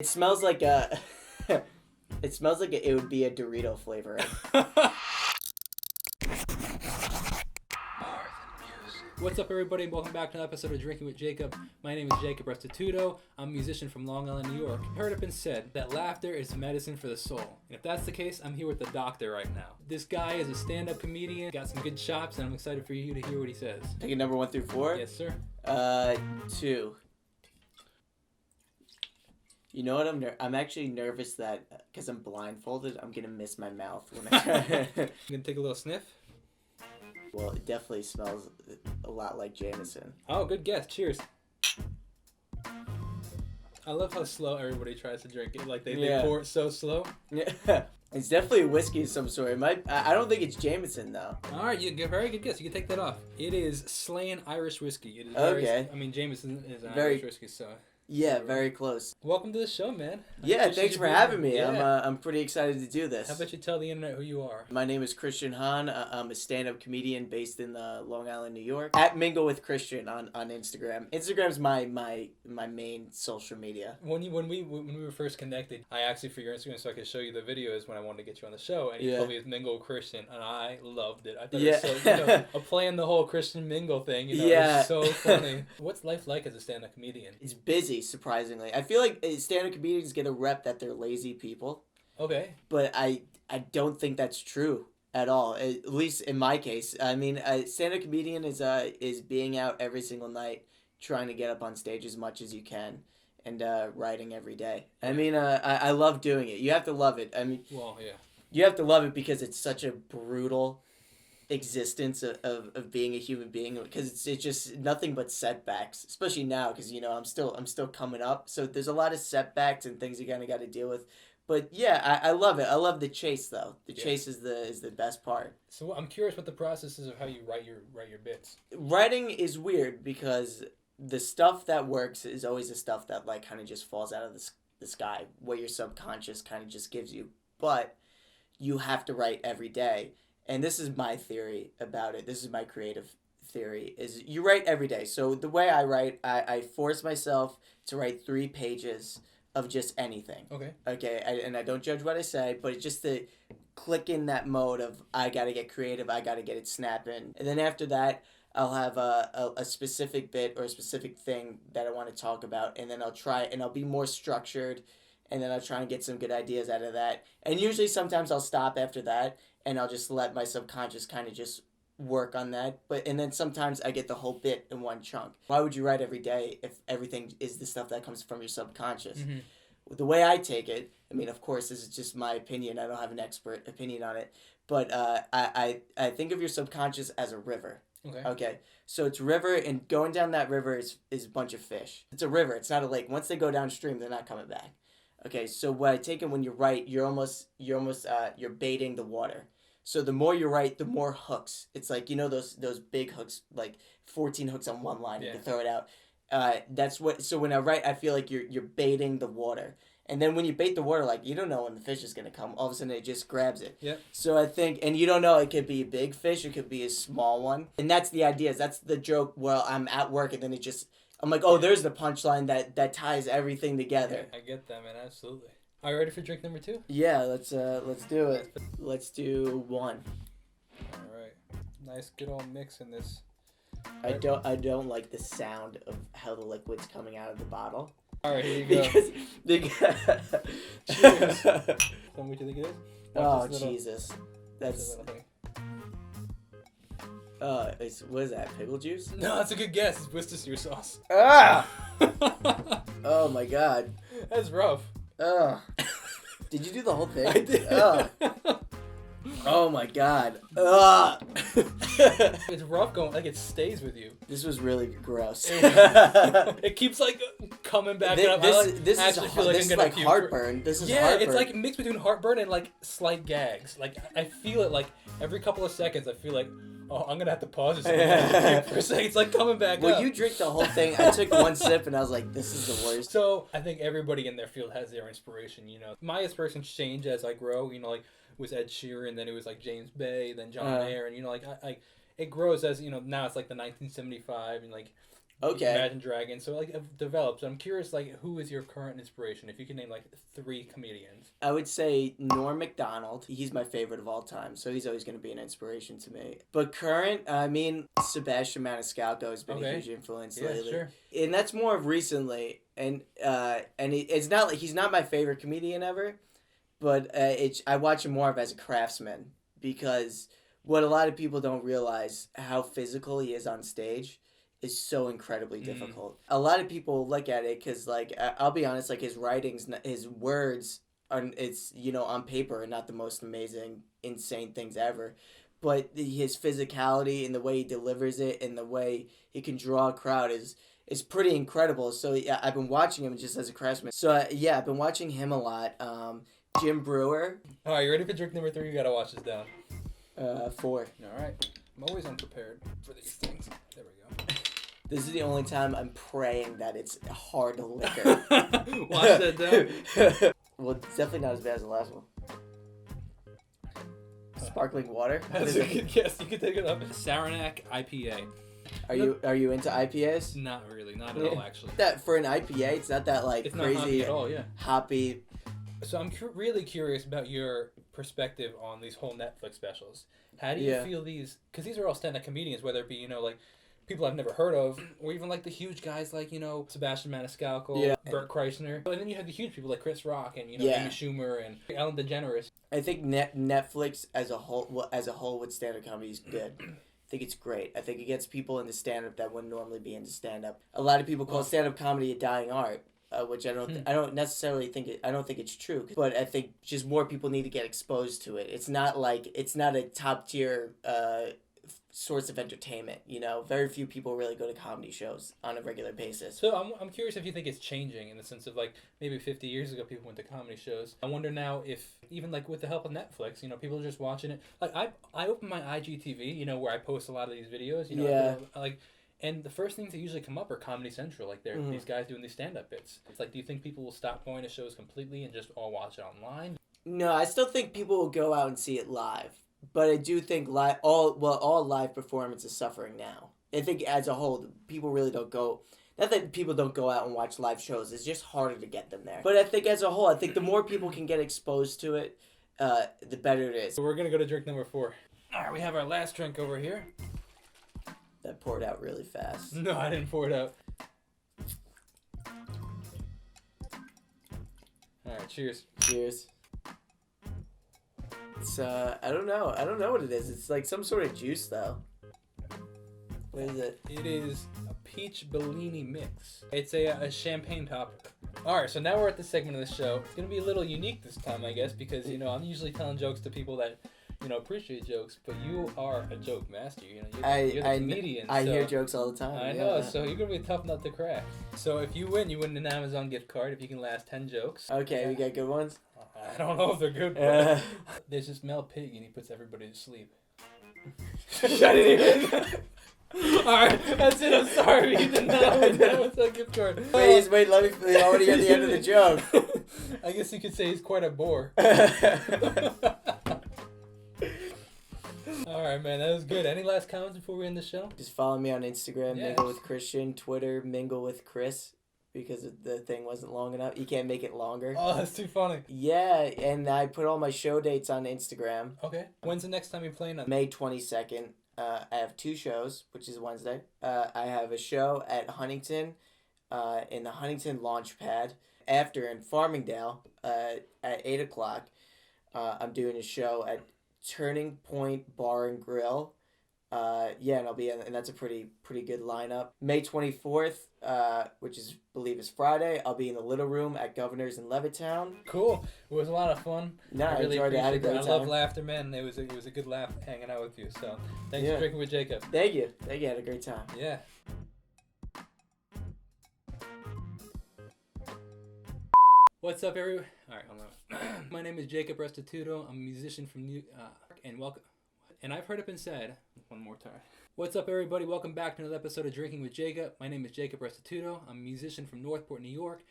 It smells like a. It smells like it would be a Dorito flavoring. What's up, everybody, and welcome back to an episode of Drinking with Jacob. My name is Jacob Restituto. I'm a musician from Long Island, New York. Heard it been said that laughter is medicine for the soul. And if that's the case, I'm here with the doctor right now. This guy is a stand-up comedian, got some good chops, and I'm excited for you to hear what he says. Take a number 1 through 4? Yes, sir. 2. You know what? I'm actually nervous that, because I'm blindfolded, I'm gonna miss my mouth when I try. You gonna take a little sniff? Well, it definitely smells a lot like Jameson. Oh, good guess. Cheers. I love how slow everybody tries to drink it. Like, they pour it so slow. Yeah. It's definitely whiskey of some sort. I don't think it's Jameson, though. All right, you get very good guess. You can take that off. It is Slain Irish whiskey. It is okay. Jameson is an Irish whiskey, so... Yeah, very close. Welcome to the show, man. Yeah, thanks for having me. Yeah. I'm pretty excited to do this. How about you tell the internet who you are? My name is Christian Hahn. I'm a stand-up comedian based in Long Island, New York. At Mingle with Christian on Instagram. Instagram's my main social media. When we were first connected, I asked you for your Instagram so I could show you the videos when I wanted to get you on the show, and you told me it was Mingle with Christian, and I loved it. I thought it was so, playing the whole Christian Mingle thing. It was so funny. What's life like as a stand-up comedian? It's busy. Surprisingly, I feel like stand-up comedians get a rep that they're lazy people. Okay. But I don't think that's true at all. At least in my case. I mean, a stand-up comedian is being out every single night, trying to get up on stage as much as you can, and writing every day. I mean, I love doing it. You have to love it. I mean, you have to love it because it's such a brutal existence of being a human being, because it's just nothing but setbacks, especially now, because I'm still coming up, so there's a lot of setbacks and things you kind of got to deal with. But yeah, I love it. I love the chase, though. The chase is the best part. So I'm curious what the process is of how you write your bits. Writing is weird because the stuff that works is always the stuff that like kind of just falls out of the sky, what your subconscious kind of just gives you. But you have to write every day. And this is my theory about it. This is my creative theory, is you write every day. So the way I write, I force myself to write 3 pages of just anything. Okay, and I don't judge what I say, but it's just to click in that mode of I got to get creative, I got to get it snapping. And then after that, I'll have a specific bit or a specific thing that I want to talk about, and then I'll be more structured, and then I'll try and get some good ideas out of that. And usually sometimes I'll stop after that, and I'll just let my subconscious kind of just work on that. And then sometimes I get the whole bit in one chunk. Why would you write every day if everything is the stuff that comes from your subconscious? Mm-hmm. The way I take it, I mean, of course, this is just my opinion. I don't have an expert opinion on it. But I think of your subconscious as a river. Okay. So it's a river, and going down that river is a bunch of fish. It's a river. It's not a lake. Once they go downstream, they're not coming back. Okay. So what I take it when you write, you're baiting the water. So the more you write, the more hooks. It's like, those big hooks, like 14 hooks on one line. You can throw it out. So when I write, I feel like you're baiting the water. And then when you bait the water, like, you don't know when the fish is going to come. All of a sudden, it just grabs it. Yeah. So I think, and you don't know, it could be a big fish, it could be a small one. And that's the idea. That's the joke. Well, I'm at work, and then I'm like, oh, there's the punchline that ties everything together. Yeah, I get that, man. Absolutely. Are you ready for drink number 2? Yeah, let's do it. Let's do 1. All right. Nice, good old mix in this. I don't like the sound of how the liquid's coming out of the bottle. All right, here you go. Cheers. Tell me what you think it is. Oh, Jesus. That's... what is that, pickle juice? No, that's a good guess. It's Worcestershire sauce. Ah! Oh, my God. That's rough. Ugh. Did you do the whole thing? I did. Oh my God. Ugh. It's rough going, like, it stays with you. This was really gross. It keeps like coming back up. This is like heartburn. This is heartburn. It's like mixed between heartburn and like slight gags. Like, I feel it like every couple of seconds. I feel like, oh, I'm gonna have to pause this for a second. It's like coming back up. Well, you drink the whole thing. I took 1 sip and I was like, this is the worst. So I think everybody in their field has their inspiration. My inspirations change as I grow. Like, it was Ed Sheeran, then it was like James Bay, then John Mayer, and like it grows as now it's like the 1975, and like Okay. Imagine Dragons. So like I've developed. So I'm curious, like, who is your current inspiration? If you can name like 3 comedians. I would say Norm Macdonald. He's my favorite of all time, so he's always going to be an inspiration to me. But current, I mean, Sebastian Maniscalco has been a huge influence lately. Sure. And that's more of recently. And it's not like he's not my favorite comedian ever, but I watch him more of as a craftsman because what a lot of people don't realize how physical he is on stage is so incredibly difficult. A lot of people look at it because, like, I'll be honest, like, his writings, his words, it's, on paper are not the most amazing, insane things ever. But his physicality and the way he delivers it and the way he can draw a crowd is pretty incredible. So, yeah, I've been watching him just as a craftsman. So, yeah, I've been watching him a lot. Jim Brewer. All right, you ready for drink number 3? You got to watch this down. 4. All right. I'm always unprepared for these things. There we go. This is the only time I'm praying that it's hard liquor. Watch that down. Well, it's definitely not as bad as the last one. Sparkling water? That's a good guess. You can take it up. Saranac IPA. Are you into IPAs? Not really. Not at all, actually. That for an IPA, it's not that It's crazy not hoppy at all, yeah. hoppy. So I'm really curious about your perspective on these whole Netflix specials. How do you feel these? Because these are all stand-up comedians, whether it be like people I've never heard of, or even like the huge guys like Sebastian Maniscalco, Bert Kreischer, and then you have the huge people like Chris Rock and Amy Schumer and Ellen DeGeneres. I think Netflix as a whole with stand-up comedy is good. I think it's great. I think it gets people into stand-up that wouldn't normally be into stand-up. A lot of people call stand-up comedy a dying art. Which I don't necessarily think I don't think it's true, but I think just more people need to get exposed to it. It's not a top tier source of entertainment. Very few people really go to comedy shows on a regular basis. So I'm curious if you think it's changing in the sense of like maybe 50 years ago people went to comedy shows. I wonder now if even like with the help of Netflix, people are just watching it. Like I open my IGTV, where I post a lot of these videos. And the first things that usually come up are Comedy Central. Like, they're these guys doing these stand-up bits. It's like, do you think people will stop going to shows completely and just all watch it online? No, I still think people will go out and see it live. But I do think all live performance is suffering now. I think as a whole, people really don't go... Not that people don't go out and watch live shows. It's just harder to get them there. But I think as a whole, the more people can get exposed to it, the better it is. So we're going to go to drink number 4. All right, we have our last drink over here. That poured out really fast. No, I didn't pour it out. All right, cheers. Cheers. It's I don't know what it is. It's like some sort of juice though. What is it? It is a peach Bellini mix. It's a champagne topper. All right, so now we're at the segment of the show. It's gonna be a little unique this time, I guess, because I'm usually telling jokes to people that appreciate jokes, but you are a joke master. You're the comedian. I hear jokes all the time. I know, so you're gonna be a tough nut to crack. So if you win an Amazon gift card if you can last 10 jokes. Okay, we got good ones. I don't know if they're good. But there's this Mel Pig, and he puts everybody to sleep. Shut it. Alright, that's it. I'm sorry. You did not win that was a gift card. Wait, let me. I already at the end of the joke. I guess you could say he's quite a bore. Alright, man, that was good. Any last comments before we end the show? Just follow me on Instagram, Mingle with Christian, Twitter, Mingle with Chris, because the thing wasn't long enough. You can't make it longer. Oh, that's too funny. Yeah, and I put all my show dates on Instagram. Okay. When's the next time you're playing? May 22nd. I have 2 shows, which is Wednesday. I have a show at Huntington, in the Huntington Launchpad. After in Farmingdale, at 8 o'clock, I'm doing a show at Turning Point Bar and Grill. And I'll be in, and that's a pretty good lineup. May 24th, which is believe is Friday, I'll be in the Little Room at Governor's in Levittown. Cool. It was a lot of fun. I really enjoyed it. I had a great time. I love laughter, man. It was a good laugh hanging out with you. So thanks for drinking with Jacob. Thank you. I had a great time. Yeah. What's up, everyone? All right, hold on. My name is Jacob Restituto. I'm a musician from New York, and welcome. And I've heard it been said one more time. What's up, everybody? Welcome back to another episode of Drinking with Jacob. My name is Jacob Restituto. I'm a musician from Northport, New York,